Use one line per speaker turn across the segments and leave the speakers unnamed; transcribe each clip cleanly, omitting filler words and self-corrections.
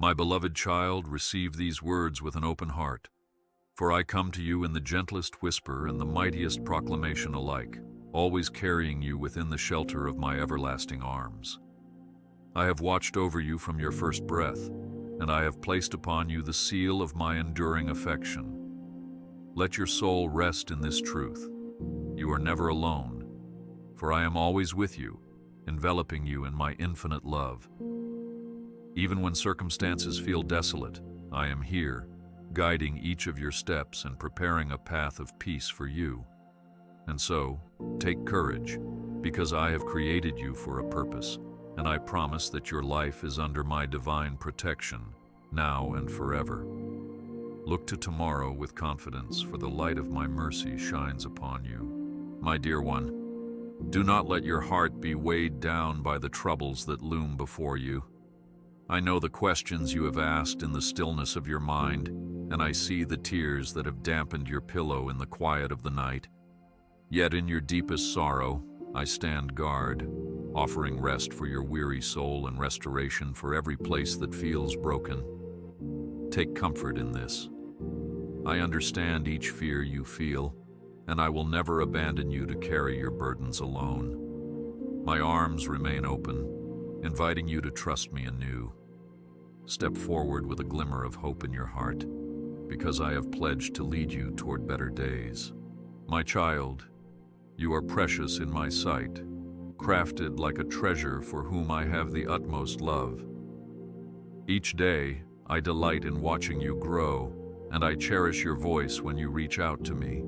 My beloved child, receive these words with an open heart, for I come to you in the gentlest whisper and the mightiest proclamation alike, always carrying you within the shelter of my everlasting arms. I have watched over you from your first breath, and I have placed upon you the seal of my enduring affection. Let your soul rest in this truth. You are never alone, for I am always with you, enveloping you in my infinite love. Even when circumstances feel desolate, I am here, guiding each of your steps and preparing a path of peace for you. And so, take courage, because I have created you for a purpose, and I promise that your life is under my divine protection, now and forever. Look to tomorrow with confidence, for the light of my mercy shines upon you. My dear one, do not let your heart be weighed down by the troubles that loom before you. I know the questions you have asked in the stillness of your mind, and I see the tears that have dampened your pillow in the quiet of the night. Yet in your deepest sorrow, I stand guard, offering rest for your weary soul and restoration for every place that feels broken. Take comfort in this. I understand each fear you feel, and I will never abandon you to carry your burdens alone. My arms remain open, inviting you to trust me anew. Step forward with a glimmer of hope in your heart, because I have pledged to lead you toward better days. My child, you are precious in my sight, crafted like a treasure for whom I have the utmost love. Each day, I delight in watching you grow, and I cherish your voice when you reach out to me.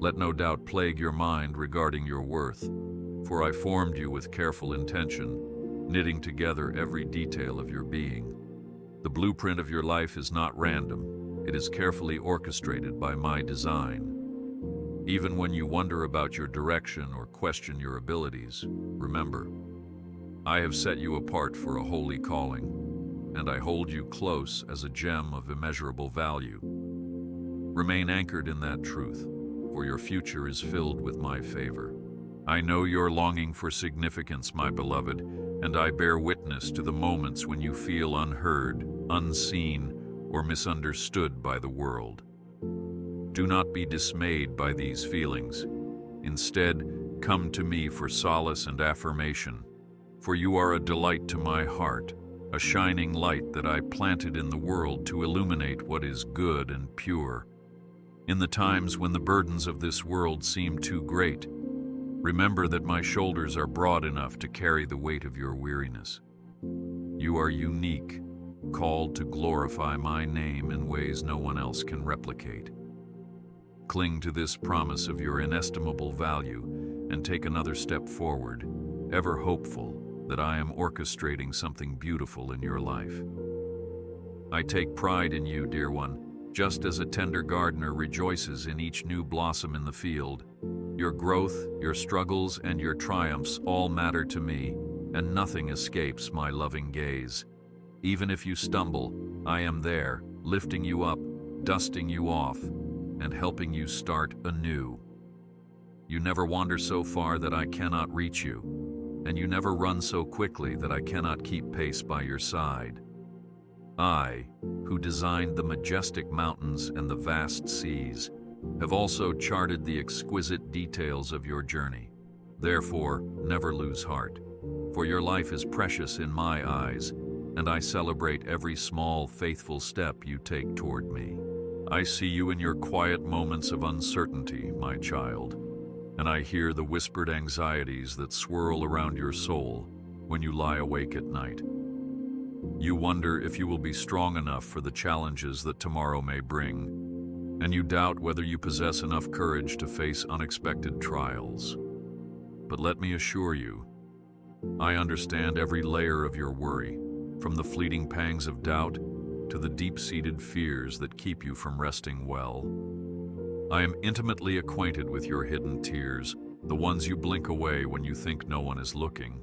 Let no doubt plague your mind regarding your worth, for I formed you with careful intention, knitting together every detail of your being. The blueprint of your life is not random. It is carefully orchestrated by my design. Even when you wonder about your direction or question your abilities, remember, I have set you apart for a holy calling, and I hold you close as a gem of immeasurable value. Remain anchored in that truth, for your future is filled with my favor. I know your longing for significance, my beloved, and I bear witness to the moments when you feel unheard, unseen, or misunderstood by the world. Do not be dismayed by these feelings. Instead, come to me for solace and affirmation, for you are a delight to my heart, a shining light that I planted in the world to illuminate what is good and pure. In the times when the burdens of this world seem too great, remember that my shoulders are broad enough to carry the weight of your weariness. You are unique, called to glorify my name in ways no one else can replicate. Cling to this promise of your inestimable value and take another step forward, ever hopeful that I am orchestrating something beautiful in your life. I take pride in you, dear one, just as a tender gardener rejoices in each new blossom in the field. Your growth, your struggles, and your triumphs all matter to me, and nothing escapes my loving gaze. Even if you stumble, I am there, lifting you up, dusting you off, and helping you start anew. You never wander so far that I cannot reach you, and you never run so quickly that I cannot keep pace by your side. I, who designed the majestic mountains and the vast seas, have also charted the exquisite details of your journey. Therefore, never lose heart, for your life is precious in my eyes, and I celebrate every small, faithful step you take toward me. I see you in your quiet moments of uncertainty, my child, and I hear the whispered anxieties that swirl around your soul when you lie awake at night. You wonder if you will be strong enough for the challenges that tomorrow may bring, and you doubt whether you possess enough courage to face unexpected trials. But let me assure you, I understand every layer of your worry, from the fleeting pangs of doubt to the deep-seated fears that keep you from resting well. I am intimately acquainted with your hidden tears, the ones you blink away when you think no one is looking.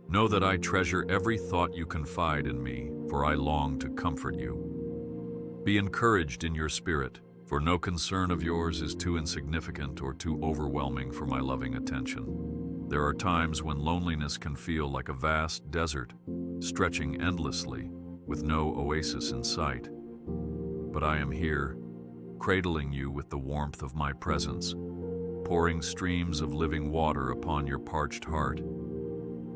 Know that I treasure every thought you confide in me, for I long to comfort you. Be encouraged in your spirit, for no concern of yours is too insignificant or too overwhelming for my loving attention. There are times when loneliness can feel like a vast desert, stretching endlessly, with no oasis in sight. But I am here, cradling you with the warmth of my presence, pouring streams of living water upon your parched heart.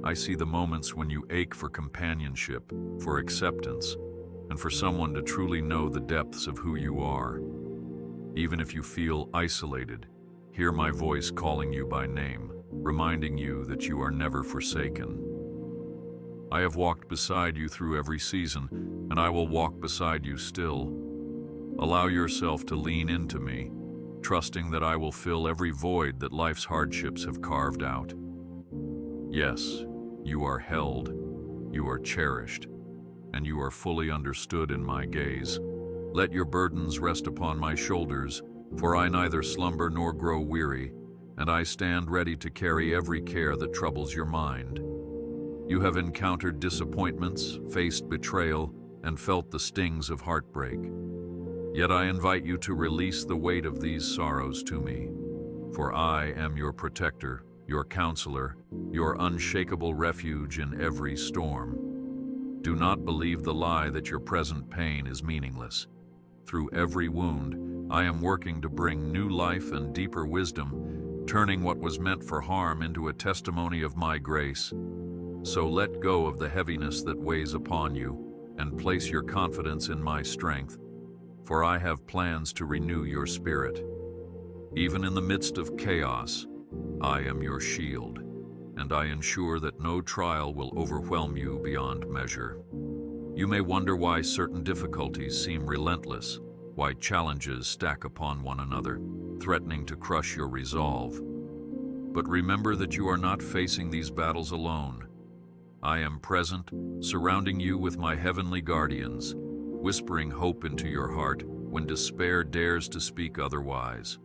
I see the moments when you ache for companionship, for acceptance, and for someone to truly know the depths of who you are. Even if you feel isolated, hear my voice calling you by name, reminding you that you are never forsaken. I have walked beside you through every season, and I will walk beside you still. Allow yourself to lean into me, trusting that I will fill every void that life's hardships have carved out. Yes, you are held, you are cherished, and you are fully understood in my gaze. Let your burdens rest upon my shoulders, for I neither slumber nor grow weary, and I stand ready to carry every care that troubles your mind. You have encountered disappointments, faced betrayal, and felt the stings of heartbreak. Yet I invite you to release the weight of these sorrows to me, for I am your protector, your counselor, your unshakable refuge in every storm. Do not believe the lie that your present pain is meaningless. Through every wound, I am working to bring new life and deeper wisdom, turning what was meant for harm into a testimony of my grace. So let go of the heaviness that weighs upon you, and place your confidence in my strength, for I have plans to renew your spirit. Even in the midst of chaos, I am your shield, and I ensure that no trial will overwhelm you beyond measure. You may wonder why certain difficulties seem relentless, why challenges stack upon one another, threatening to crush your resolve. But remember that you are not facing these battles alone. I am present, surrounding you with my heavenly guardians, whispering hope into your heart when despair dares to speak otherwise.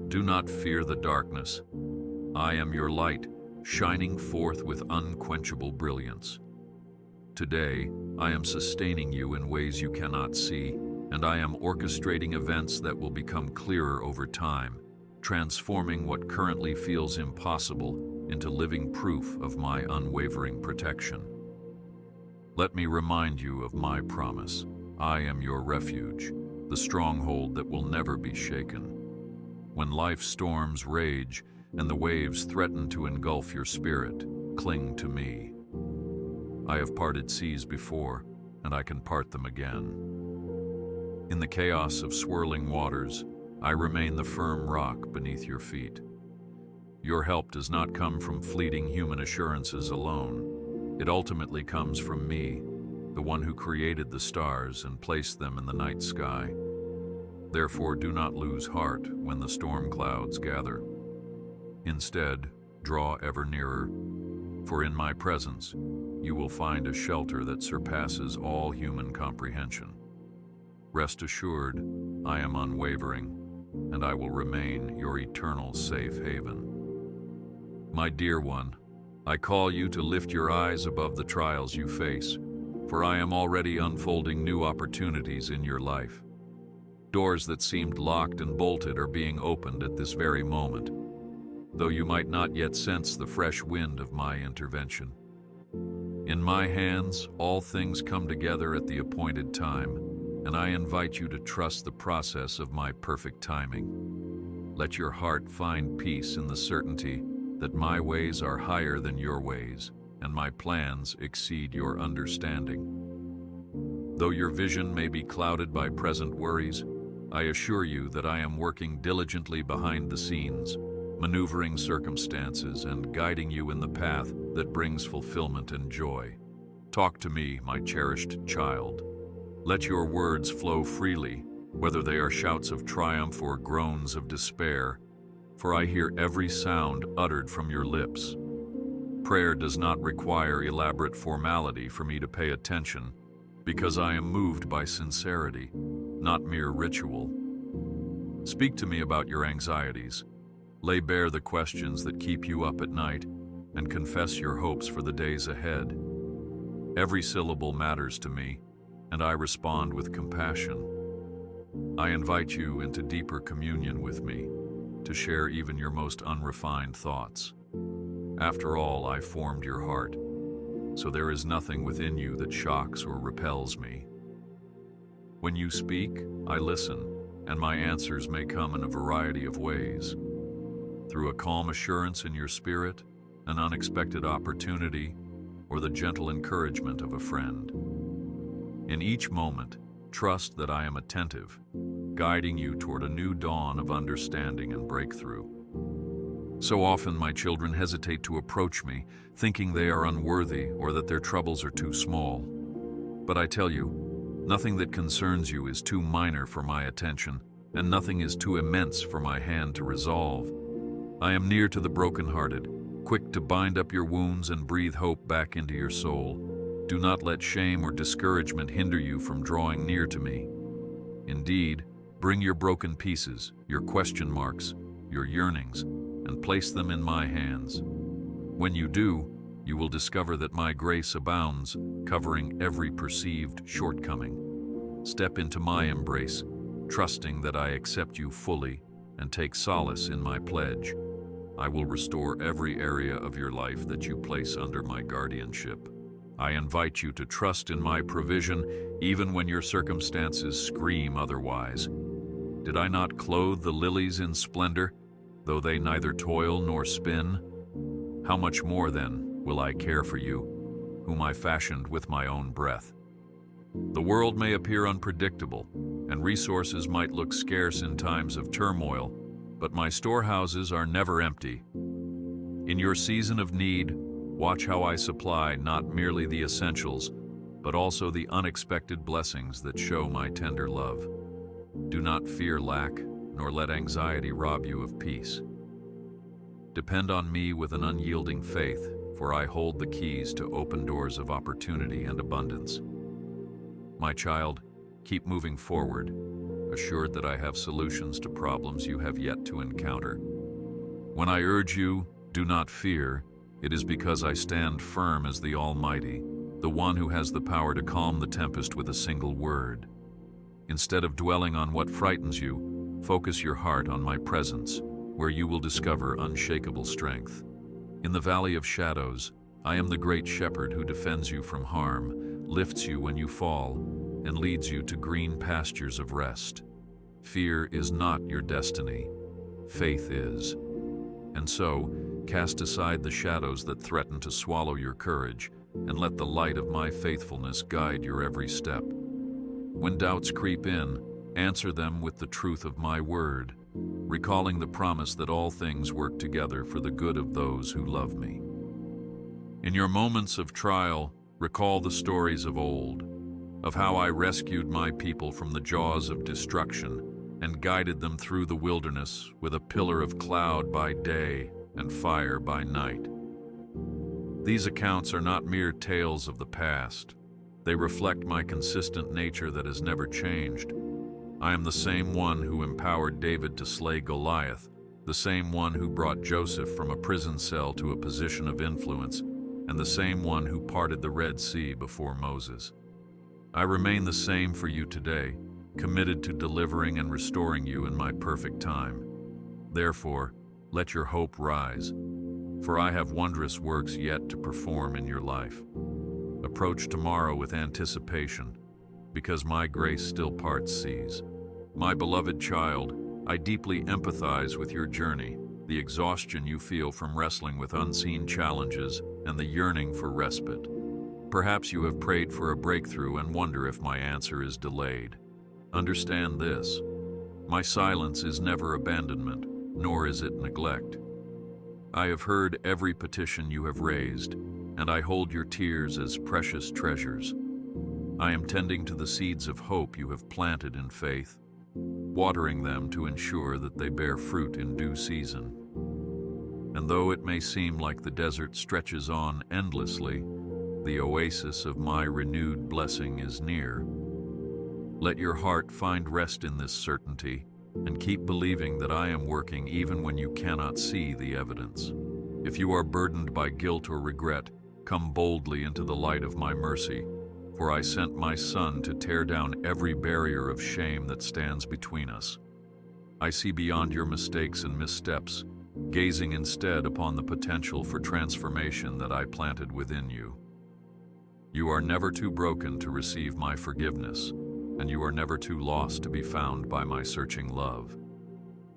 Do not fear the darkness. I am your light, shining forth with unquenchable brilliance. Today, I am sustaining you in ways you cannot see, and I am orchestrating events that will become clearer over time, transforming what currently feels impossible into living proof of my unwavering protection. Let me remind you of my promise. I am your refuge, the stronghold that will never be shaken. When life's storms rage and the waves threaten to engulf your spirit, cling to me. I have parted seas before, and I can part them again. In the chaos of swirling waters, I remain the firm rock beneath your feet. Your help does not come from fleeting human assurances alone. It ultimately comes from me, the one who created the stars and placed them in the night sky. Therefore, do not lose heart when the storm clouds gather. Instead, draw ever nearer, for in my presence, you will find a shelter that surpasses all human comprehension. Rest assured, I am unwavering, and I will remain your eternal safe haven. My dear one, I call you to lift your eyes above the trials you face, for I am already unfolding new opportunities in your life. Doors that seemed locked and bolted are being opened at this very moment, though you might not yet sense the fresh wind of my intervention. In my hands, all things come together at the appointed time, and I invite you to trust the process of my perfect timing. Let your heart find peace in the certainty that my ways are higher than your ways, and my plans exceed your understanding. Though your vision may be clouded by present worries, I assure you that I am working diligently behind the scenes, maneuvering circumstances and guiding you in the path that brings fulfillment and joy. Talk to me, my cherished child. Let your words flow freely, whether they are shouts of triumph or groans of despair, for I hear every sound uttered from your lips. Prayer does not require elaborate formality for me to pay attention, because I am moved by sincerity, not mere ritual. Speak to me about your anxieties. Lay bare the questions that keep you up at night, and confess your hopes for the days ahead. Every syllable matters to me, and I respond with compassion. I invite you into deeper communion with me, to share even your most unrefined thoughts. After all, I formed your heart, so there is nothing within you that shocks or repels me. When you speak, I listen, and my answers may come in a variety of ways. Through a calm assurance in your spirit, an unexpected opportunity, or the gentle encouragement of a friend. In each moment, trust that I am attentive, guiding you toward a new dawn of understanding and breakthrough. So often my children hesitate to approach me, thinking they are unworthy or that their troubles are too small. But I tell you, nothing that concerns you is too minor for my attention, and nothing is too immense for my hand to resolve. I am near to the brokenhearted, quick to bind up your wounds and breathe hope back into your soul. Do not let shame or discouragement hinder you from drawing near to me. Indeed, bring your broken pieces, your question marks, your yearnings, and place them in my hands. When you do, you will discover that my grace abounds, covering every perceived shortcoming. Step into my embrace, trusting that I accept you fully and take solace in my pledge. I will restore every area of your life that you place under my guardianship. I invite you to trust in my provision even when your circumstances scream otherwise. Did I not clothe the lilies in splendor, though they neither toil nor spin? How much more, then, will I care for you, whom I fashioned with my own breath? The world may appear unpredictable, and resources might look scarce in times of turmoil, but my storehouses are never empty. In your season of need, watch how I supply not merely the essentials, but also the unexpected blessings that show my tender love. Do not fear lack, nor let anxiety rob you of peace. Depend on me with an unyielding faith, for I hold the keys to open doors of opportunity and abundance. My child, keep moving forward, assured that I have solutions to problems you have yet to encounter. When I urge you, do not fear, it is because I stand firm as the Almighty, the one who has the power to calm the tempest with a single word. Instead of dwelling on what frightens you, focus your heart on my presence, where you will discover unshakable strength. In the valley of shadows, I am the great shepherd who defends you from harm, lifts you when you fall, and leads you to green pastures of rest. Fear is not your destiny. Faith is. And so, cast aside the shadows that threaten to swallow your courage, and let the light of my faithfulness guide your every step. When doubts creep in, answer them with the truth of my word, recalling the promise that all things work together for the good of those who love me. In your moments of trial, recall the stories of old, of how I rescued my people from the jaws of destruction and guided them through the wilderness with a pillar of cloud by day and fire by night. These accounts are not mere tales of the past. They reflect my consistent nature that has never changed. I am the same one who empowered David to slay Goliath, the same one who brought Joseph from a prison cell to a position of influence, and the same one who parted the Red Sea before Moses. I remain the same for you today, committed to delivering and restoring you in my perfect time. Therefore, let your hope rise, for I have wondrous works yet to perform in your life. Approach tomorrow with anticipation, because my grace still parts seas. My beloved child, I deeply empathize with your journey, the exhaustion you feel from wrestling with unseen challenges, and the yearning for respite. Perhaps you have prayed for a breakthrough and wonder if my answer is delayed. Understand this: my silence is never abandonment, nor is it neglect. I have heard every petition you have raised, and I hold your tears as precious treasures. I am tending to the seeds of hope you have planted in faith, watering them to ensure that they bear fruit in due season. And though it may seem like the desert stretches on endlessly, the oasis of my renewed blessing is near. Let your heart find rest in this certainty, and keep believing that I am working even when you cannot see the evidence. If you are burdened by guilt or regret, come boldly into the light of my mercy, for I sent my Son to tear down every barrier of shame that stands between us. I see beyond your mistakes and missteps, gazing instead upon the potential for transformation that I planted within you. You are never too broken to receive my forgiveness, and you are never too lost to be found by my searching love.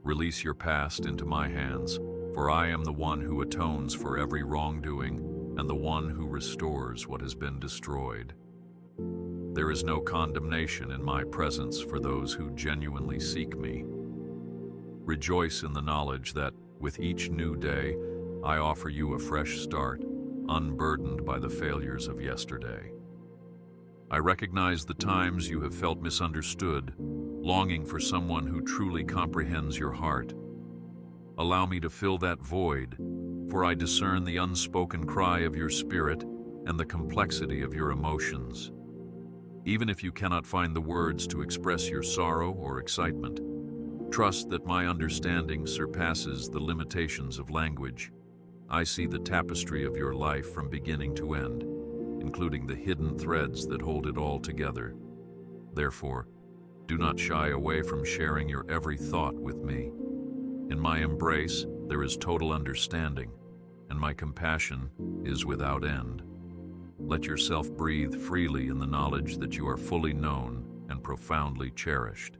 Release your past into my hands, for I am the one who atones for every wrongdoing and the one who restores what has been destroyed. There is no condemnation in my presence for those who genuinely seek me. Rejoice in the knowledge that, with each new day, I offer you a fresh start, unburdened by the failures of yesterday. I recognize the times you have felt misunderstood, longing for someone who truly comprehends your heart. Allow me to fill that void, for I discern the unspoken cry of your spirit and the complexity of your emotions. Even if you cannot find the words to express your sorrow or excitement, trust that my understanding surpasses the limitations of language. I see the tapestry of your life from beginning to end, including the hidden threads that hold it all together. Therefore, do not shy away from sharing your every thought with me. In my embrace, there is total understanding, and my compassion is without end. Let yourself breathe freely in the knowledge that you are fully known and profoundly cherished.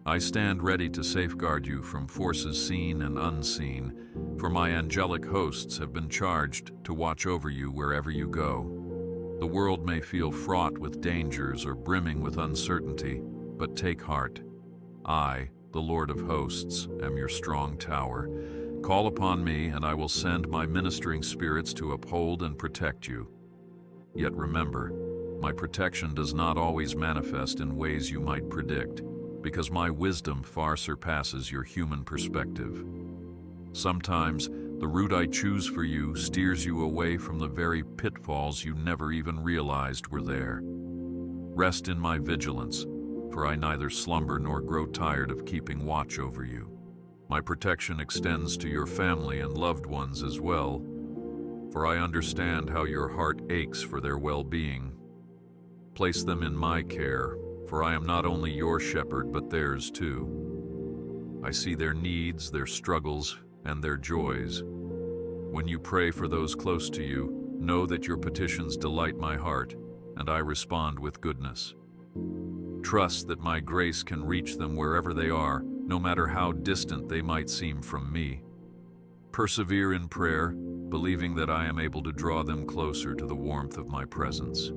I stand ready to safeguard you from forces seen and unseen, for my angelic hosts have been charged to watch over you wherever you go. The world may feel fraught with dangers or brimming with uncertainty, but take heart. I, the Lord of hosts, am your strong tower. Call upon me, and I will send my ministering spirits to uphold and protect you. Yet remember, my protection does not always manifest in ways you might predict, because my wisdom far surpasses your human perspective. Sometimes, the route I choose for you steers you away from the very pitfalls you never even realized were there. Rest in my vigilance, for I neither slumber nor grow tired of keeping watch over you. My protection extends to your family and loved ones as well, for I understand how your heart aches for their well-being. Place them in my care, for I am not only your shepherd, but theirs too. I see their needs, their struggles, and their joys. When you pray for those close to you, know that your petitions delight my heart, and I respond with goodness. Trust that my grace can reach them wherever they are, no matter how distant they might seem from me. Persevere in prayer, believing that I am able to draw them closer to the warmth of my presence.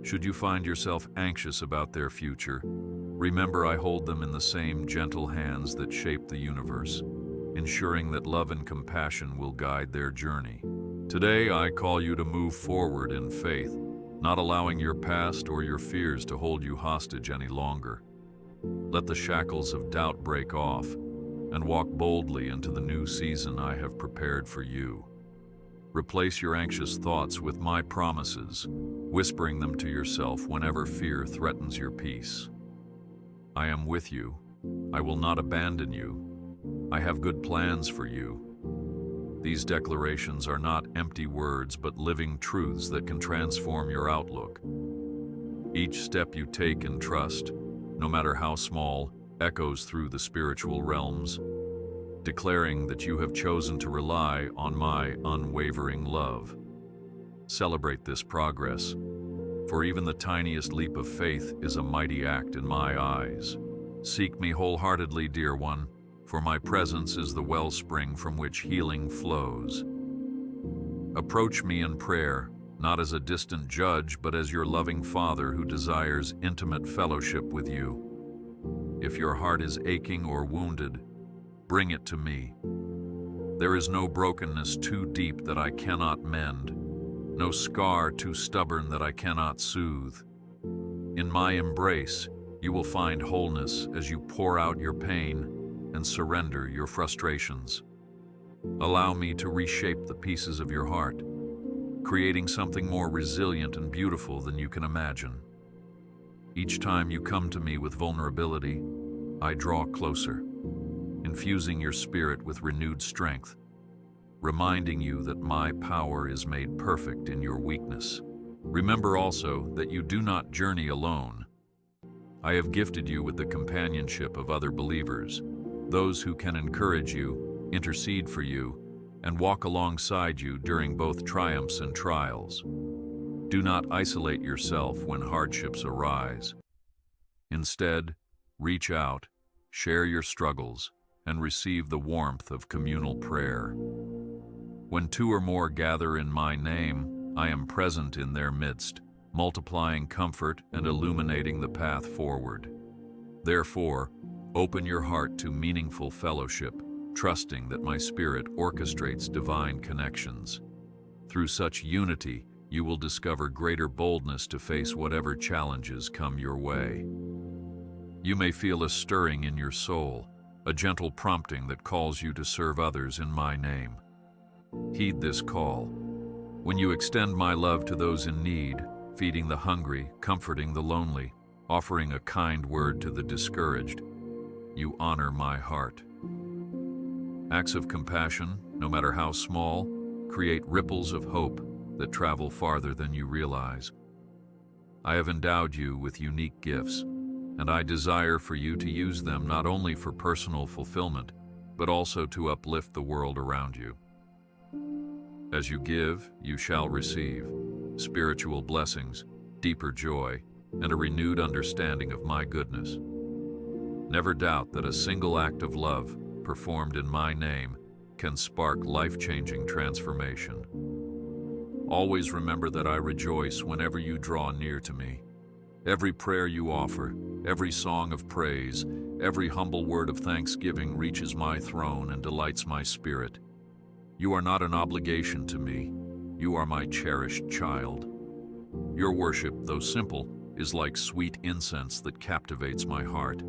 Should you find yourself anxious about their future, remember I hold them in the same gentle hands that shape the universe, ensuring that love and compassion will guide their journey. Today, I call you to move forward in faith, not allowing your past or your fears to hold you hostage any longer. Let the shackles of doubt break off and walk boldly into the new season I have prepared for you. Replace your anxious thoughts with my promises, whispering them to yourself whenever fear threatens your peace. I am with you. I will not abandon you. I have good plans for you. These declarations are not empty words, but living truths that can transform your outlook. Each step you take in trust, no matter how small, echoes through the spiritual realms, declaring that you have chosen to rely on my unwavering love. Celebrate this progress, for even the tiniest leap of faith is a mighty act in my eyes. Seek me wholeheartedly, dear one, for my presence is the wellspring from which healing flows. Approach me in prayer, not as a distant judge, but as your loving Father who desires intimate fellowship with you. If your heart is aching or wounded, bring it to me. There is no brokenness too deep that I cannot mend, no scar too stubborn that I cannot soothe. In my embrace, you will find wholeness as you pour out your pain and surrender your frustrations. Allow me to reshape the pieces of your heart, creating something more resilient and beautiful than you can imagine. Each time you come to me with vulnerability, I draw closer, infusing your spirit with renewed strength, reminding you that my power is made perfect in your weakness. Remember also that you do not journey alone. I have gifted you with the companionship of other believers, those who can encourage you, intercede for you, and walk alongside you during both triumphs and trials. Do not isolate yourself when hardships arise. Instead, reach out, share your struggles, and receive the warmth of communal prayer. When two or more gather in my name, I am present in their midst, multiplying comfort and illuminating the path forward. Therefore, open your heart to meaningful fellowship, trusting that my Spirit orchestrates divine connections. Through such unity, you will discover greater boldness to face whatever challenges come your way. You may feel a stirring in your soul, a gentle prompting that calls you to serve others in my name. Heed this call. When you extend my love to those in need, feeding the hungry, comforting the lonely, offering a kind word to the discouraged, you honor my heart. Acts of compassion, no matter how small, create ripples of hope that travel farther than you realize. I have endowed you with unique gifts, and I desire for you to use them not only for personal fulfillment, but also to uplift the world around you. As you give, you shall receive spiritual blessings, deeper joy, and a renewed understanding of my goodness. Never doubt that a single act of love, performed in my name, can spark life-changing transformation. Always remember that I rejoice whenever you draw near to me. Every prayer you offer, every song of praise, every humble word of thanksgiving reaches my throne and delights my spirit. You are not an obligation to me. You are my cherished child. Your worship, though simple, is like sweet incense that captivates my heart.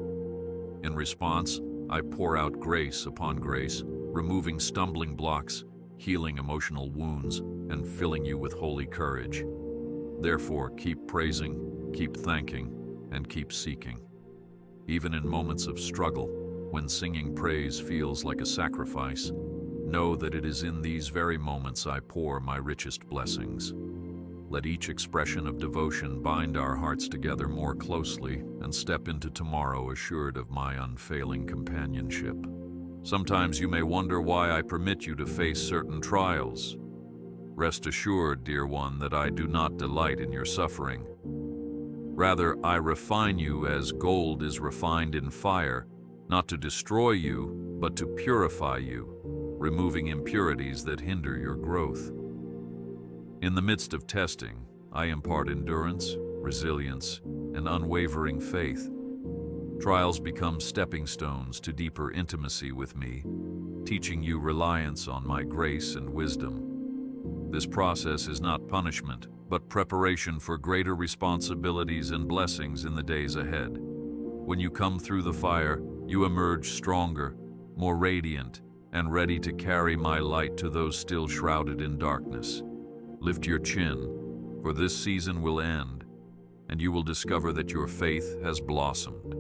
In response, I pour out grace upon grace, removing stumbling blocks, healing emotional wounds, and filling you with holy courage. Therefore, keep praising, keep thanking, and keep seeking. Even in moments of struggle, when singing praise feels like a sacrifice, know that it is in these very moments I pour my richest blessings. Let each expression of devotion bind our hearts together more closely and step into tomorrow assured of my unfailing companionship. Sometimes you may wonder why I permit you to face certain trials. Rest assured, dear one, that I do not delight in your suffering. Rather, I refine you as gold is refined in fire, not to destroy you, but to purify you, removing impurities that hinder your growth. In the midst of testing, I impart endurance, resilience, and unwavering faith. Trials become stepping stones to deeper intimacy with me, teaching you reliance on my grace and wisdom. This process is not punishment, but preparation for greater responsibilities and blessings in the days ahead. When you come through the fire, you emerge stronger, more radiant, and ready to carry my light to those still shrouded in darkness. Lift your chin, for this season will end, and you will discover that your faith has blossomed.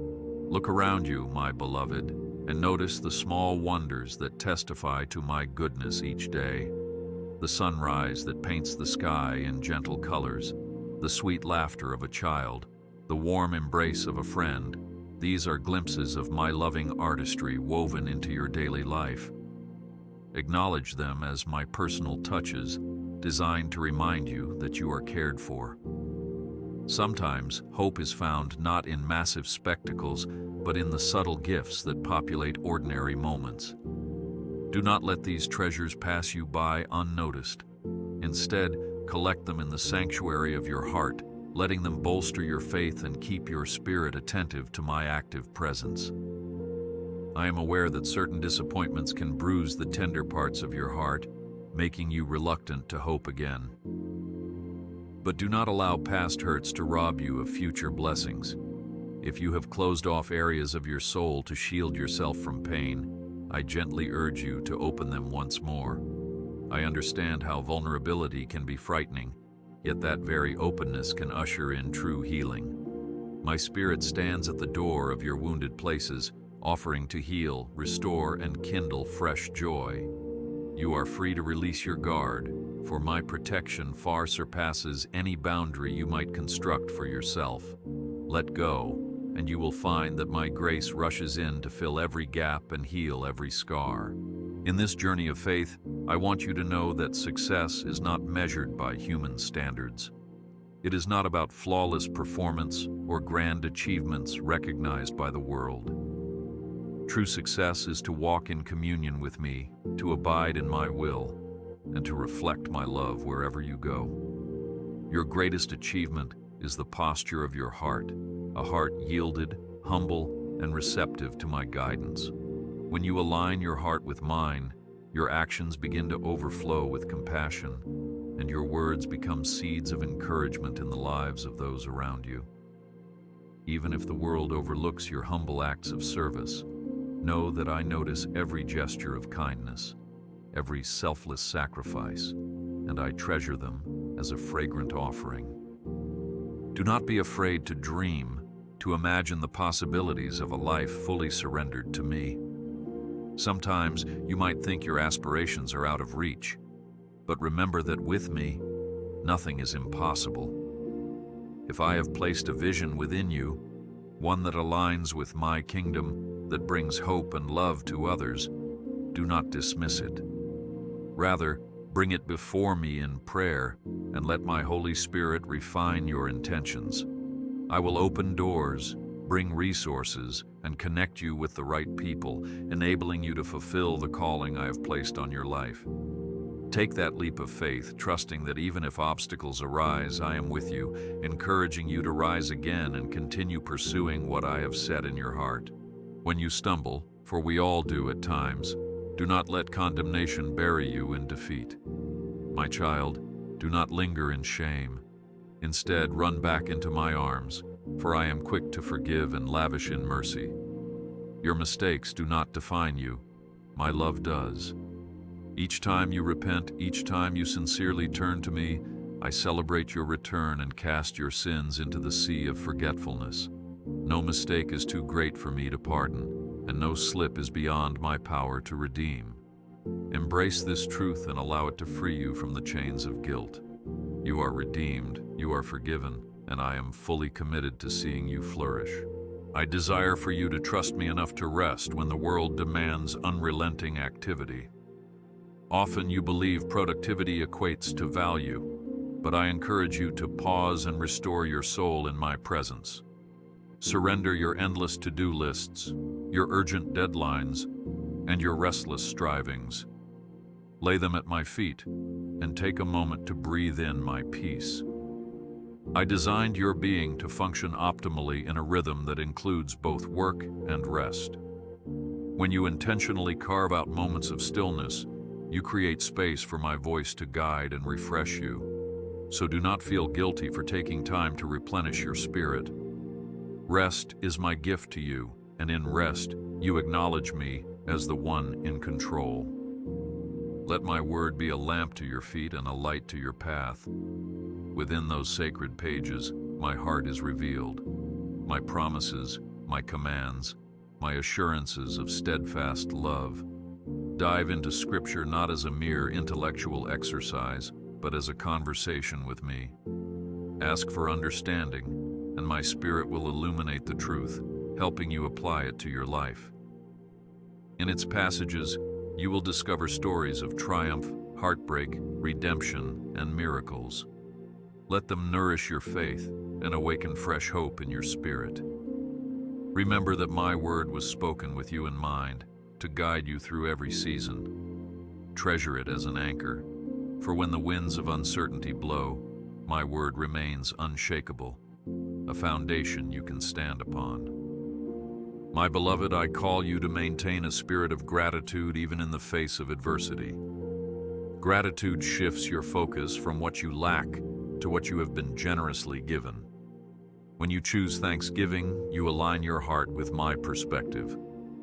Look around you, my beloved, and notice the small wonders that testify to my goodness each day. The sunrise that paints the sky in gentle colors, the sweet laughter of a child, the warm embrace of a friend. These are glimpses of my loving artistry woven into your daily life. Acknowledge them as my personal touches, designed to remind you that you are cared for. Sometimes, hope is found not in massive spectacles, but in the subtle gifts that populate ordinary moments. Do not let these treasures pass you by unnoticed. Instead, collect them in the sanctuary of your heart, letting them bolster your faith and keep your spirit attentive to my active presence. I am aware that certain disappointments can bruise the tender parts of your heart, making you reluctant to hope again. But do not allow past hurts to rob you of future blessings. If you have closed off areas of your soul to shield yourself from pain, I gently urge you to open them once more. I understand how vulnerability can be frightening, yet that very openness can usher in true healing. My spirit stands at the door of your wounded places, offering to heal, restore, and kindle fresh joy. You are free to release your guard, for my protection far surpasses any boundary you might construct for yourself. Let go, and you will find that my grace rushes in to fill every gap and heal every scar. In this journey of faith, I want you to know that success is not measured by human standards. It is not about flawless performance or grand achievements recognized by the world. True success is to walk in communion with me, to abide in my will, and to reflect my love wherever you go. Your greatest achievement is the posture of your heart, a heart yielded, humble, and receptive to my guidance. When you align your heart with mine, your actions begin to overflow with compassion, and your words become seeds of encouragement in the lives of those around you. Even if the world overlooks your humble acts of service, know that I notice every gesture of kindness, every selfless sacrifice, and I treasure them as a fragrant offering. Do not be afraid to dream, to imagine the possibilities of a life fully surrendered to me. Sometimes you might think your aspirations are out of reach, but remember that with me, nothing is impossible. If I have placed a vision within you, one that aligns with my kingdom, that brings hope and love to others, do not dismiss it. Rather, bring it before me in prayer and let my Holy Spirit refine your intentions. I will open doors, bring resources, and connect you with the right people, enabling you to fulfill the calling I have placed on your life. Take that leap of faith, trusting that even if obstacles arise, I am with you, encouraging you to rise again and continue pursuing what I have set in your heart. When you stumble, for we all do at times, do not let condemnation bury you in defeat. My child, do not linger in shame. Instead, run back into my arms, for I am quick to forgive and lavish in mercy. Your mistakes do not define you. My love does. Each time you repent, each time you sincerely turn to me, I celebrate your return and cast your sins into the sea of forgetfulness. No mistake is too great for me to pardon, and no slip is beyond my power to redeem. Embrace this truth and allow it to free you from the chains of guilt. You are redeemed, you are forgiven, and I am fully committed to seeing you flourish. I desire for you to trust me enough to rest when the world demands unrelenting activity. Often you believe productivity equates to value, but I encourage you to pause and restore your soul in my presence. Surrender your endless to-do lists, your urgent deadlines, and your restless strivings. Lay them at my feet and take a moment to breathe in my peace. I designed your being to function optimally in a rhythm that includes both work and rest. When you intentionally carve out moments of stillness, you create space for my voice to guide and refresh you. So do not feel guilty for taking time to replenish your spirit. Rest is my gift to you, and in rest, you acknowledge me as the one in control. Let my word be a lamp to your feet and a light to your path. Within those sacred pages, my heart is revealed. My promises, my commands, my assurances of steadfast love. Dive into Scripture not as a mere intellectual exercise, but as a conversation with me. Ask for understanding, and my Spirit will illuminate the truth, helping you apply it to your life. In its passages, you will discover stories of triumph, heartbreak, redemption, and miracles. Let them nourish your faith and awaken fresh hope in your spirit. Remember that my word was spoken with you in mind, to guide you through every season. Treasure it as an anchor, for when the winds of uncertainty blow, my word remains unshakable, a foundation you can stand upon. My beloved, I call you to maintain a spirit of gratitude even in the face of adversity. Gratitude shifts your focus from what you lack to what you have been generously given. When you choose thanksgiving, you align your heart with my perspective,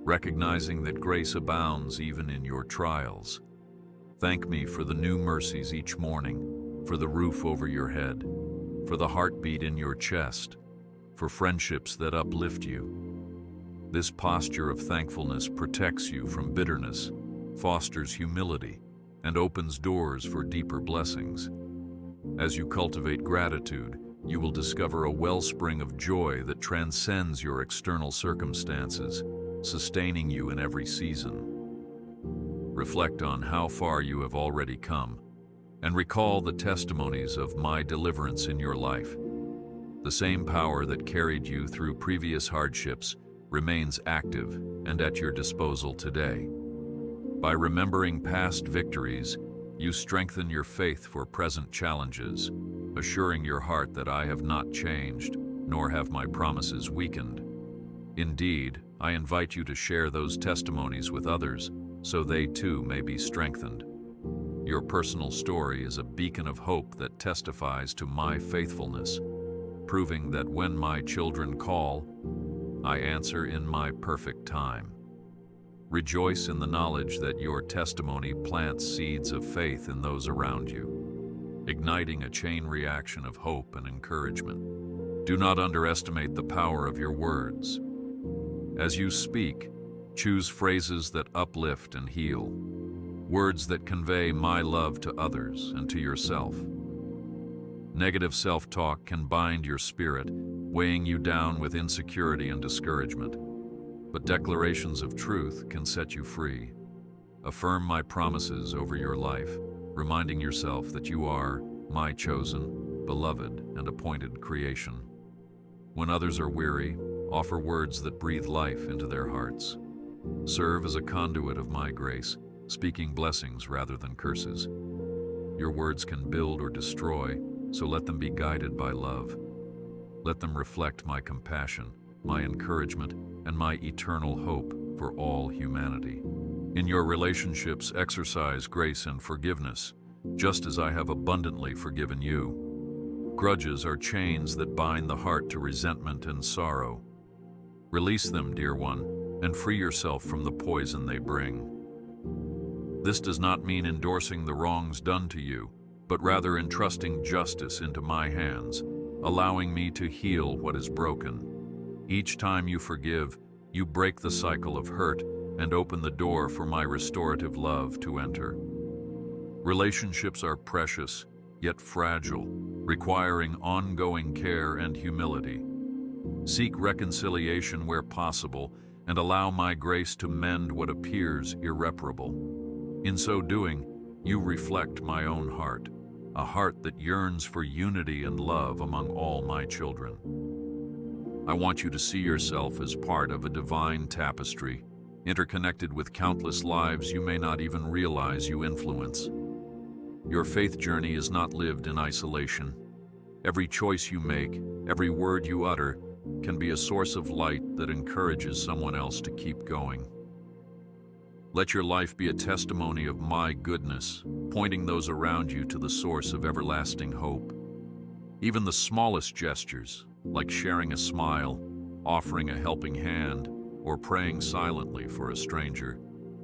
recognizing that grace abounds even in your trials. Thank me for the new mercies each morning, for the roof over your head, for the heartbeat in your chest, for friendships that uplift you. This posture of thankfulness protects you from bitterness, fosters humility, and opens doors for deeper blessings. As you cultivate gratitude, you will discover a wellspring of joy that transcends your external circumstances, sustaining you in every season. Reflect on how far you have already come, and recall the testimonies of my deliverance in your life. The same power that carried you through previous hardships remains active and at your disposal today. By remembering past victories, you strengthen your faith for present challenges, assuring your heart that I have not changed, nor have my promises weakened. Indeed, I invite you to share those testimonies with others, so they too may be strengthened. Your personal story is a beacon of hope that testifies to my faithfulness, proving that when my children call, I answer in my perfect time. Rejoice in the knowledge that your testimony plants seeds of faith in those around you, igniting a chain reaction of hope and encouragement. Do not underestimate the power of your words. As you speak, choose phrases that uplift and heal, words that convey my love to others and to yourself. Negative self-talk can bind your spirit, weighing you down with insecurity and discouragement. But declarations of truth can set you free. Affirm my promises over your life, reminding yourself that you are my chosen, beloved, and appointed creation. When others are weary, offer words that breathe life into their hearts. Serve as a conduit of my grace, speaking blessings rather than curses. Your words can build or destroy, so let them be guided by love. Let them reflect my compassion, my encouragement, and my eternal hope for all humanity. In your relationships, exercise grace and forgiveness, just as I have abundantly forgiven you. Grudges are chains that bind the heart to resentment and sorrow. Release them, dear one, and free yourself from the poison they bring. This does not mean endorsing the wrongs done to you, but rather entrusting justice into my hands, allowing me to heal what is broken. Each time you forgive, you break the cycle of hurt and open the door for my restorative love to enter. Relationships are precious, yet fragile, requiring ongoing care and humility. Seek reconciliation where possible and allow my grace to mend what appears irreparable. In so doing, you reflect my own heart, a heart that yearns for unity and love among all my children. I want you to see yourself as part of a divine tapestry, interconnected with countless lives you may not even realize you influence. Your faith journey is not lived in isolation. Every choice you make, every word you utter, can be a source of light that encourages someone else to keep going. Let your life be a testimony of my goodness, pointing those around you to the source of everlasting hope. Even the smallest gestures, like sharing a smile, offering a helping hand, or praying silently for a stranger,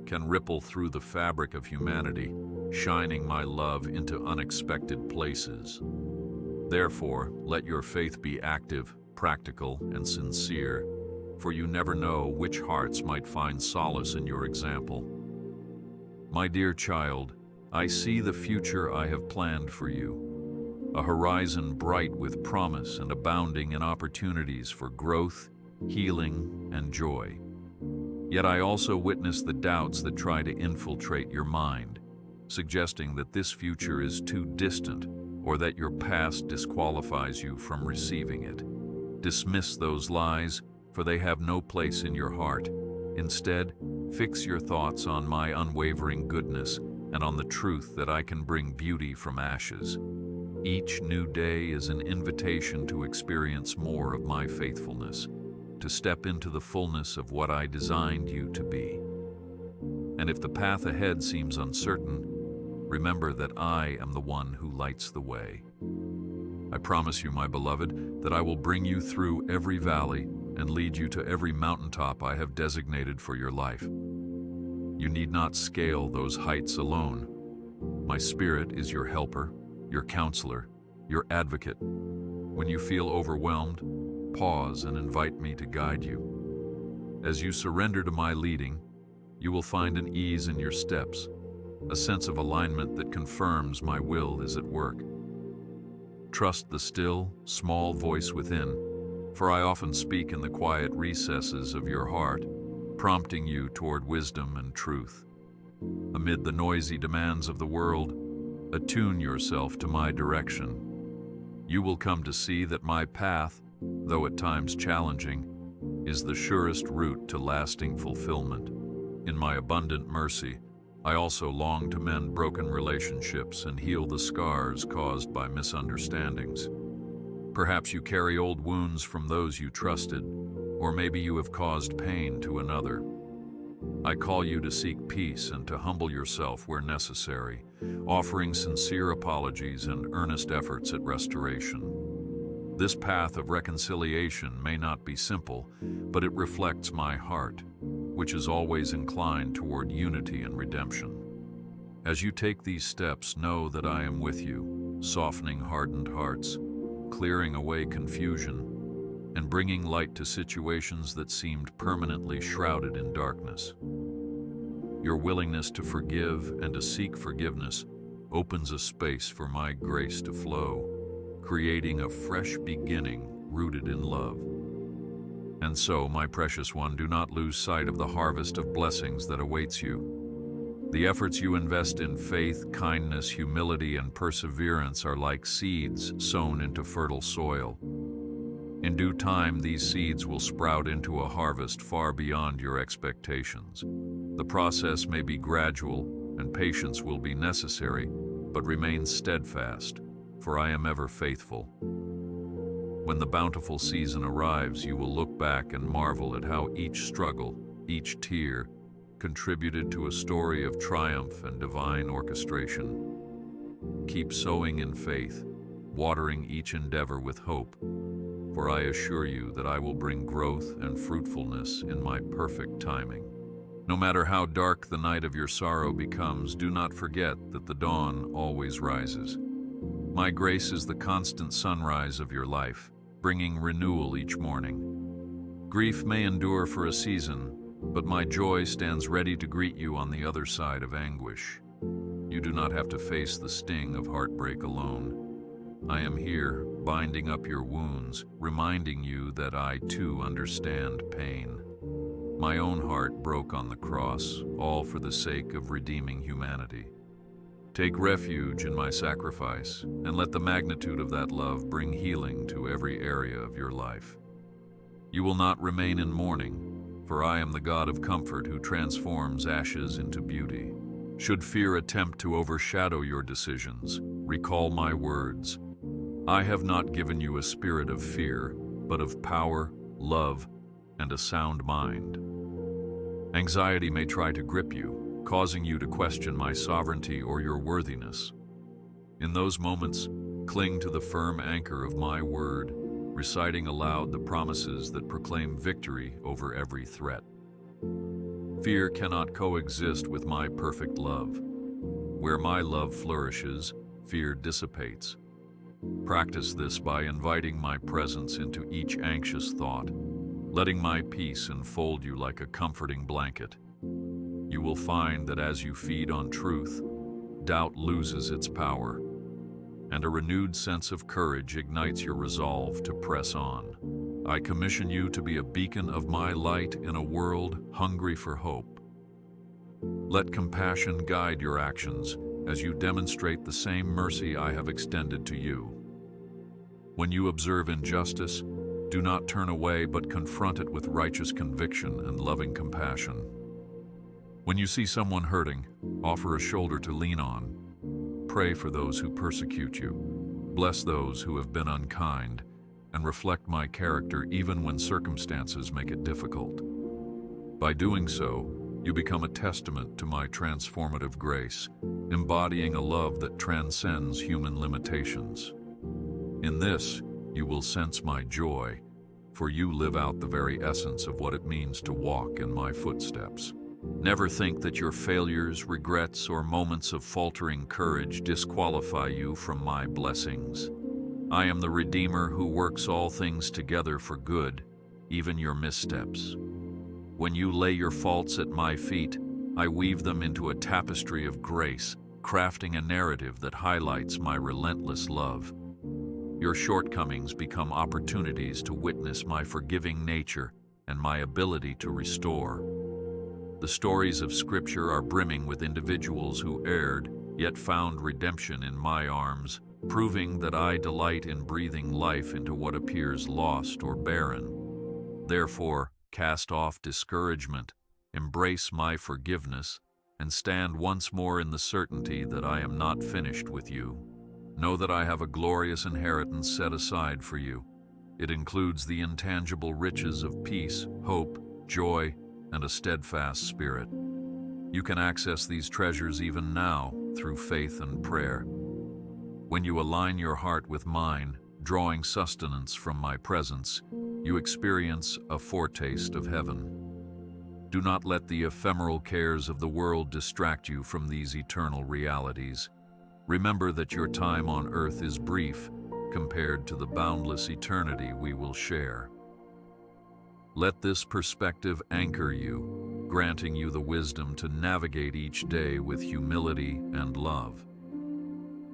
can ripple through the fabric of humanity, shining my love into unexpected places. Therefore, let your faith be active, practical, and sincere, for you never know which hearts might find solace in your example. My dear child, I see the future I have planned for you, a horizon bright with promise and abounding in opportunities for growth, healing, and joy. Yet I also witness the doubts that try to infiltrate your mind, suggesting that this future is too distant or that your past disqualifies you from receiving it. Dismiss those lies, for they have no place in your heart. Instead, fix your thoughts on my unwavering goodness and on the truth that I can bring beauty from ashes. Each new day is an invitation to experience more of my faithfulness, to step into the fullness of what I designed you to be. And if the path ahead seems uncertain, remember that I am the one who lights the way. I promise you, my beloved, that I will bring you through every valley and lead you to every mountaintop I have designated for your life. You need not scale those heights alone. My Spirit is your helper, your counselor, your advocate. When you feel overwhelmed, pause and invite me to guide you. As you surrender to my leading, you will find an ease in your steps, a sense of alignment that confirms my will is at work. Trust the still, small voice within, for I often speak in the quiet recesses of your heart, prompting you toward wisdom and truth. Amid the noisy demands of the world, Attune yourself to my direction. You will come to see that my path, though at times challenging, is the surest route to lasting fulfillment. In my abundant mercy, I also long to mend broken relationships and heal the scars caused by misunderstandings. Perhaps you carry old wounds from those you trusted, or maybe you have caused pain to another. I call you to seek peace and to humble yourself where necessary, offering sincere apologies and earnest efforts at restoration. This path of reconciliation may not be simple, but it reflects my heart, which is always inclined toward unity and redemption. As you take these steps, know that I am with you, softening hardened hearts, clearing away confusion, and bringing light to situations that seemed permanently shrouded in darkness. Your willingness to forgive and to seek forgiveness opens a space for my grace to flow, creating a fresh beginning rooted in love. And so, my precious one, do not lose sight of the harvest of blessings that awaits you. The efforts you invest in faith, kindness, humility, and perseverance are like seeds sown into fertile soil. In due time, these seeds will sprout into a harvest far beyond your expectations. The process may be gradual, and patience will be necessary, but remain steadfast, for I am ever faithful. When the bountiful season arrives, you will look back and marvel at how each struggle, each tear, contributed to a story of triumph and divine orchestration. Keep sowing in faith, watering each endeavor with hope, for I assure you that I will bring growth and fruitfulness in my perfect timing. No matter how dark the night of your sorrow becomes, do not forget that the dawn always rises. My grace is the constant sunrise of your life, bringing renewal each morning. Grief may endure for a season, but my joy stands ready to greet you on the other side of anguish. You do not have to face the sting of heartbreak alone. I am here, binding up your wounds, reminding you that I too understand pain. My own heart broke on the cross, all for the sake of redeeming humanity. Take refuge in my sacrifice, and let the magnitude of that love bring healing to every area of your life. You will not remain in mourning, for I am the God of comfort who transforms ashes into beauty. Should fear attempt to overshadow your decisions, recall my words. I have not given you a spirit of fear, but of power, love, and a sound mind. Anxiety may try to grip you, causing you to question my sovereignty or your worthiness. In those moments, cling to the firm anchor of my word, reciting aloud the promises that proclaim victory over every threat. Fear cannot coexist with my perfect love. Where my love flourishes, fear dissipates. Practice this by inviting my presence into each anxious thought, letting my peace enfold you like a comforting blanket. You will find that as you feed on truth, doubt loses its power, and a renewed sense of courage ignites your resolve to press on. I commission you to be a beacon of my light in a world hungry for hope. Let compassion guide your actions as you demonstrate the same mercy I have extended to you. When you observe injustice, do not turn away but confront it with righteous conviction and loving compassion. When you see someone hurting, offer a shoulder to lean on. Pray for those who persecute you. Bless those who have been unkind, and reflect my character even when circumstances make it difficult. By doing so, you become a testament to my transformative grace, embodying a love that transcends human limitations. In this, you will sense my joy, for you live out the very essence of what it means to walk in my footsteps. Never think that your failures, regrets, or moments of faltering courage disqualify you from my blessings. I am the Redeemer who works all things together for good, even your missteps. When you lay your faults at my feet, I weave them into a tapestry of grace, crafting a narrative that highlights my relentless love. Your shortcomings become opportunities to witness my forgiving nature and my ability to restore. The stories of Scripture are brimming with individuals who erred, yet found redemption in my arms, proving that I delight in breathing life into what appears lost or barren. Therefore, cast off discouragement, embrace my forgiveness, and stand once more in the certainty that I am not finished with you. Know that I have a glorious inheritance set aside for you. It includes the intangible riches of peace, hope, joy, and a steadfast spirit. You can access these treasures even now through faith and prayer. When you align your heart with mine, drawing sustenance from my presence, you experience a foretaste of heaven. Do not let the ephemeral cares of the world distract you from these eternal realities. Remember that your time on earth is brief compared to the boundless eternity we will share. Let this perspective anchor you, granting you the wisdom to navigate each day with humility and love.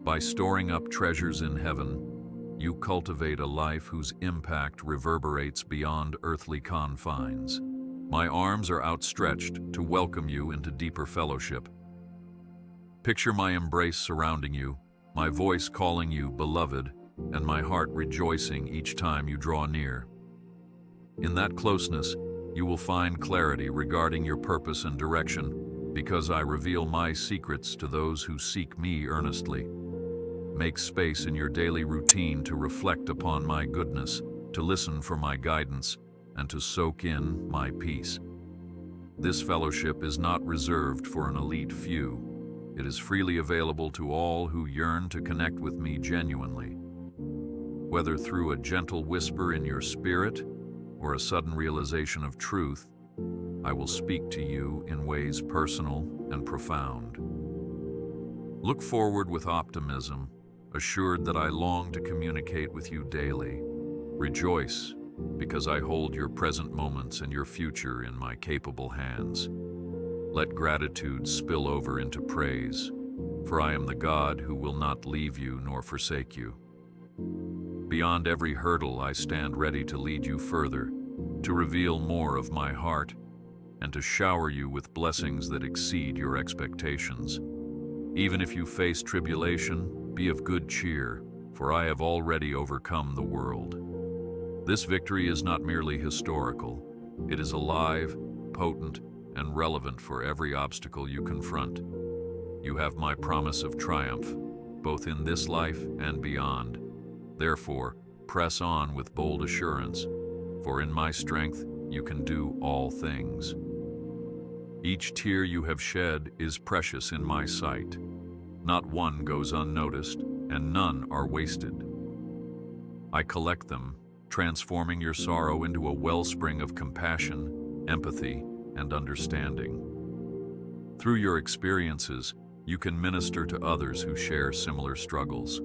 By storing up treasures in heaven, you cultivate a life whose impact reverberates beyond earthly confines. My arms are outstretched to welcome you into deeper fellowship. Picture my embrace surrounding you, my voice calling you beloved, and my heart rejoicing each time you draw near. In that closeness, you will find clarity regarding your purpose and direction, because I reveal my secrets to those who seek me earnestly. Make space in your daily routine to reflect upon my goodness, to listen for my guidance, and to soak in my peace. This fellowship is not reserved for an elite few. It is freely available to all who yearn to connect with me genuinely. Whether through a gentle whisper in your spirit or a sudden realization of truth, I will speak to you in ways personal and profound. Look forward with optimism, assured that I long to communicate with you daily. Rejoice, because I hold your present moments and your future in my capable hands. Let gratitude spill over into praise, for I am the God who will not leave you nor forsake you. Beyond every hurdle, I stand ready to lead you further, to reveal more of my heart, and to shower you with blessings that exceed your expectations. Even if you face tribulation, be of good cheer, for I have already overcome the world. This victory is not merely historical. It is alive, potent, and relevant for every obstacle you confront. You have my promise of triumph, both in this life and beyond. Therefore, press on with bold assurance, for in my strength you can do all things. Each tear you have shed is precious in my sight. Not one goes unnoticed, and none are wasted. I collect them, transforming your sorrow into a wellspring of compassion, empathy, and understanding. Through your experiences, you can minister to others who share similar struggles,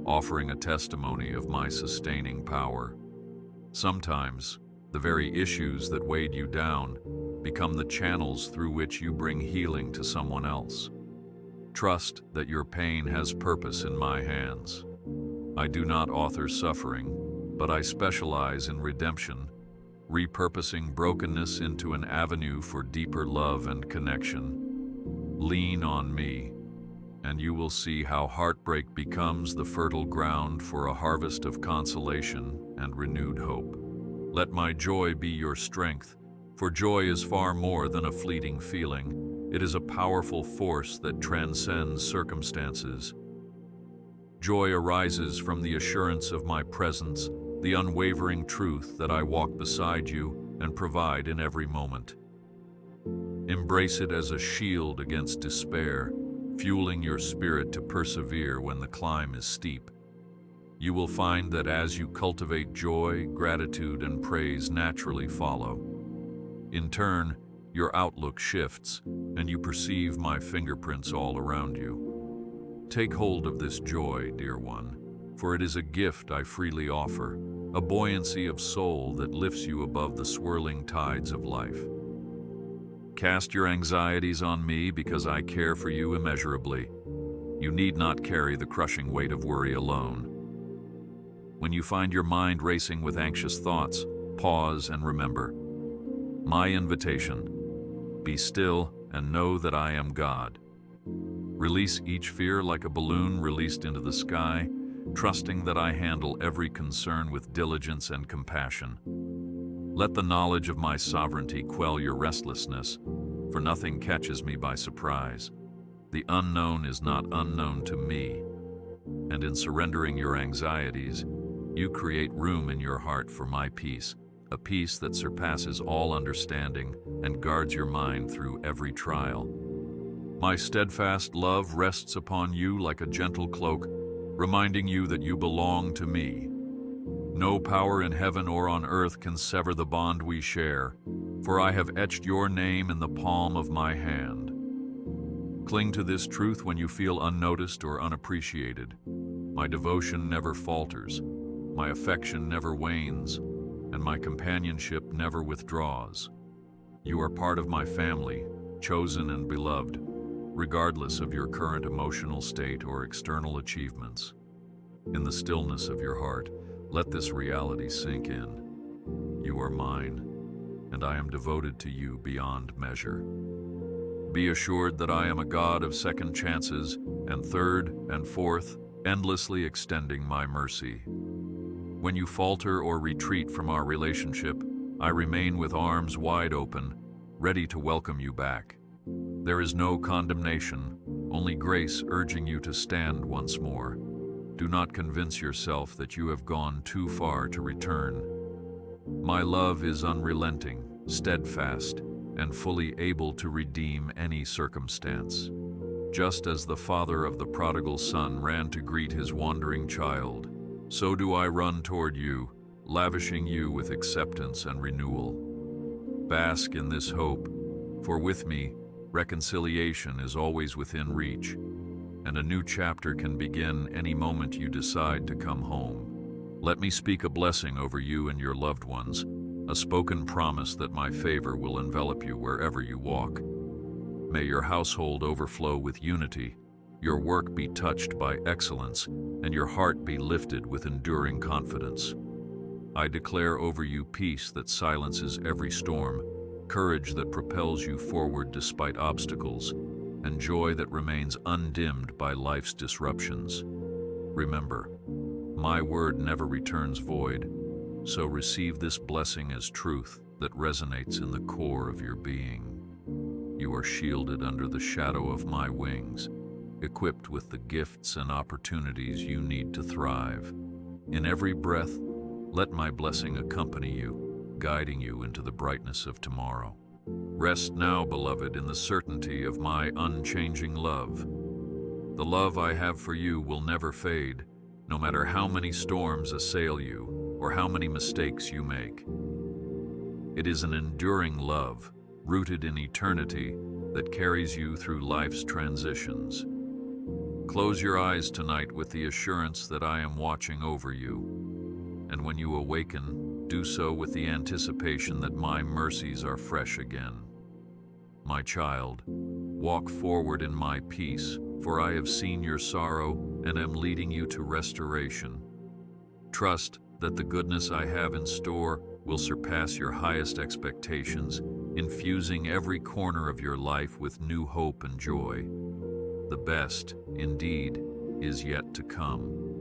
offering a testimony of my sustaining power. Sometimes, the very issues that weighed you down become the channels through which you bring healing to someone else. Trust that your pain has purpose in my hands. I do not author suffering, but I specialize in redemption, repurposing brokenness into an avenue for deeper love and connection. Lean on me, and you will see how heartbreak becomes the fertile ground for a harvest of consolation and renewed hope. Let my joy be your strength, for joy is far more than a fleeting feeling. It is a powerful force that transcends circumstances. Joy arises from the assurance of my presence, the unwavering truth that I walk beside you and provide in every moment. Embrace it as a shield against despair, fueling your spirit to persevere when the climb is steep. You will find that as you cultivate joy, gratitude, and praise naturally follow. In turn, your outlook shifts, and you perceive my fingerprints all around you. Take hold of this joy, dear one, for it is a gift I freely offer, a buoyancy of soul that lifts you above the swirling tides of life. Cast your anxieties on me because I care for you immeasurably. You need not carry the crushing weight of worry alone. When you find your mind racing with anxious thoughts, pause and remember. My invitation: be still and know that I am God. Release each fear like a balloon released into the sky, trusting that I handle every concern with diligence and compassion. Let the knowledge of my sovereignty quell your restlessness, for nothing catches me by surprise. The unknown is not unknown to me, and in surrendering your anxieties, you create room in your heart for my peace, a peace that surpasses all understanding and guards your mind through every trial. My steadfast love rests upon you like a gentle cloak, reminding you that you belong to me. No power in heaven or on earth can sever the bond we share, for I have etched your name in the palm of my hand. Cling to this truth when you feel unnoticed or unappreciated. My devotion never falters, my affection never wanes, and my companionship never withdraws. You are part of my family, chosen and beloved, regardless of your current emotional state or external achievements. In the stillness of your heart, let this reality sink in. You are mine, and I am devoted to you beyond measure. Be assured that I am a God of second chances and third and fourth, endlessly extending my mercy. When you falter or retreat from our relationship, I remain with arms wide open, ready to welcome you back. There is no condemnation, only grace urging you to stand once more. Do not convince yourself that you have gone too far to return. My love is unrelenting, steadfast, and fully able to redeem any circumstance. Just as the father of the prodigal son ran to greet his wandering child, so do I run toward you, lavishing you with acceptance and renewal. Bask in this hope, for with me, reconciliation is always within reach, and a new chapter can begin any moment you decide to come home. Let me speak a blessing over you and your loved ones, a spoken promise that my favor will envelop you wherever you walk. May your household overflow with unity, your work be touched by excellence, and your heart be lifted with enduring confidence. I declare over you peace that silences every storm, courage that propels you forward despite obstacles, and joy that remains undimmed by life's disruptions. Remember, my word never returns void, so receive this blessing as truth that resonates in the core of your being. You are shielded under the shadow of my wings, equipped with the gifts and opportunities you need to thrive. In every breath, let my blessing accompany you, guiding you into the brightness of tomorrow. Rest now, beloved, in the certainty of my unchanging love. The love I have for you will never fade, no matter how many storms assail you or how many mistakes you make. It is an enduring love, rooted in eternity, that carries you through life's transitions. Close your eyes tonight with the assurance that I am watching over you, and when you awaken, do so with the anticipation that my mercies are fresh again. My child, walk forward in my peace, for I have seen your sorrow and am leading you to restoration. Trust that the goodness I have in store will surpass your highest expectations, infusing every corner of your life with new hope and joy. The best, indeed, is yet to come.